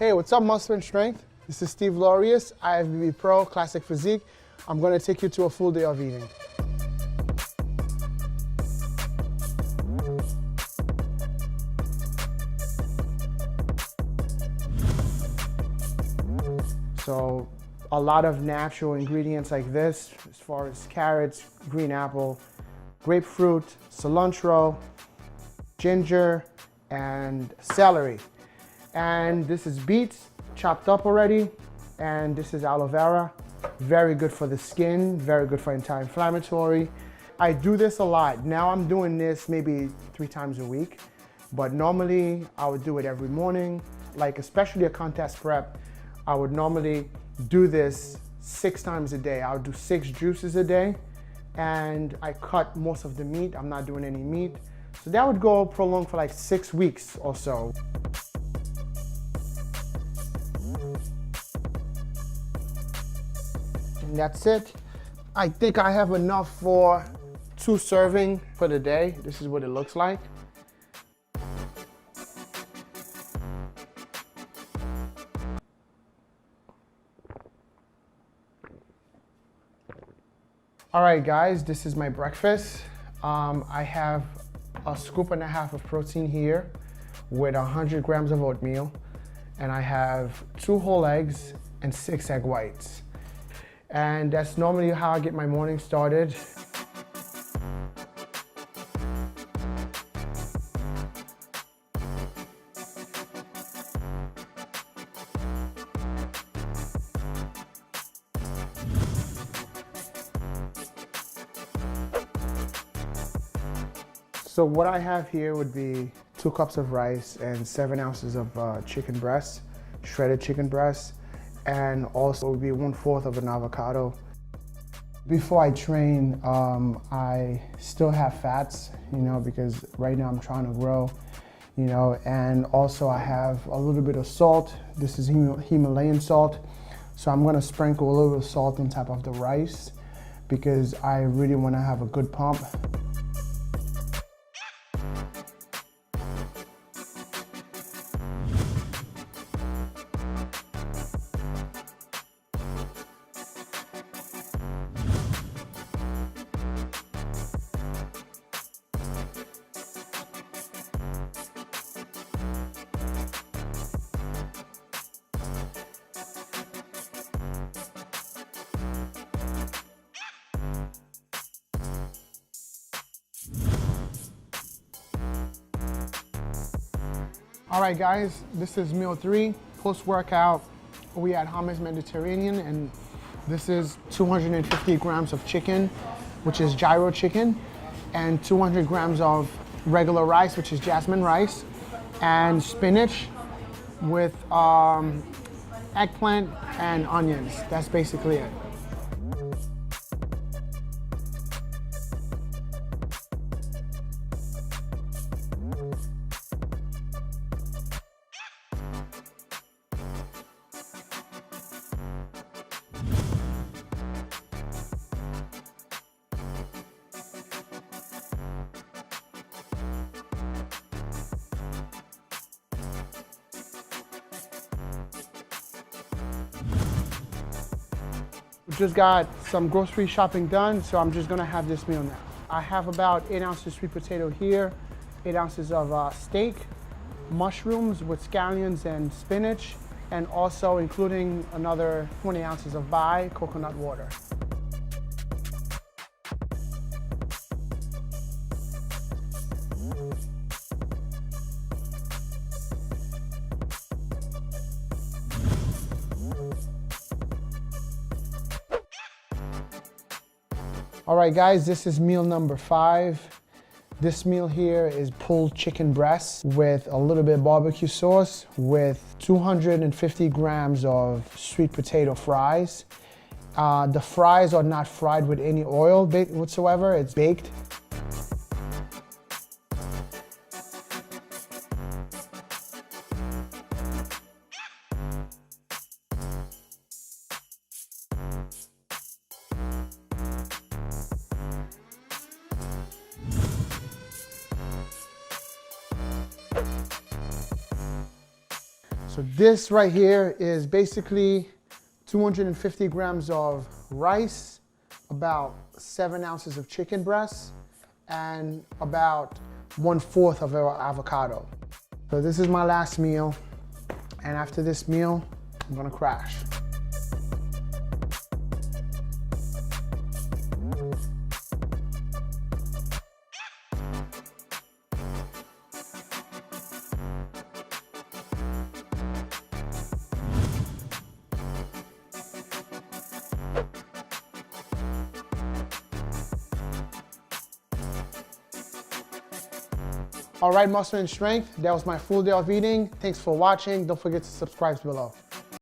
Hey, what's up, Muscle and Strength? This is Stevelaureus, IFBB Pro, Classic Physique. I'm gonna take you to a full day of eating. So, a lot of natural ingredients like this, as far as carrots, green apple, grapefruit, cilantro, ginger, and celery. And this is beets, chopped up already, and this is aloe vera. Very good for the skin, very good for anti-inflammatory. I do this a lot. Now I'm doing this maybe 3 times a week, but normally I would do it every morning. Like especially a contest prep, I would normally do this 6 times a day. I would do 6 juices a day, and I cut most of the meat. I'm not doing any meat. So that would go prolonged for like 6 weeks or so. And that's it. I think I have enough for 2 servings for the day. This is what it looks like. All right, guys, this is my breakfast. I have a scoop and a half of protein here with 100 grams of oatmeal, and I have 2 whole eggs and 6 egg whites. And that's normally how I get my morning started. So what I have here would be 2 cups of rice and 7 ounces of chicken breast, shredded chicken breast, and also would be 1/4 of an avocado. Before I train, I still have fats, because right now I'm trying to grow, and also I have a little bit of salt. This is Himalayan salt. So I'm gonna sprinkle a little bit of salt on top of the rice because I really wanna have a good pump. All right, guys, this is meal 3, post-workout. We had hummus Mediterranean, and this is 250 grams of chicken, which is gyro chicken, and 200 grams of regular rice, which is jasmine rice, and spinach with eggplant and onions. That's basically it. Just got some grocery shopping done, so I'm just gonna have this meal now. I have about 8 ounces sweet potato here, 8 ounces of steak, mushrooms with scallions and spinach, and also including another 20 ounces of bai coconut water. All right, guys, this is meal number 5. This meal here is pulled chicken breast with a little bit of barbecue sauce with 250 grams of sweet potato fries. The fries are not fried with any oil whatsoever, it's baked. So this right here is basically 250 grams of rice, about 7 ounces of chicken breast, and about 1/4 of our avocado. So this is my last meal, and after this meal, I'm gonna crash. All right, Muscle and Strength, that was my full day of eating. Thanks for watching. Don't forget to subscribe below.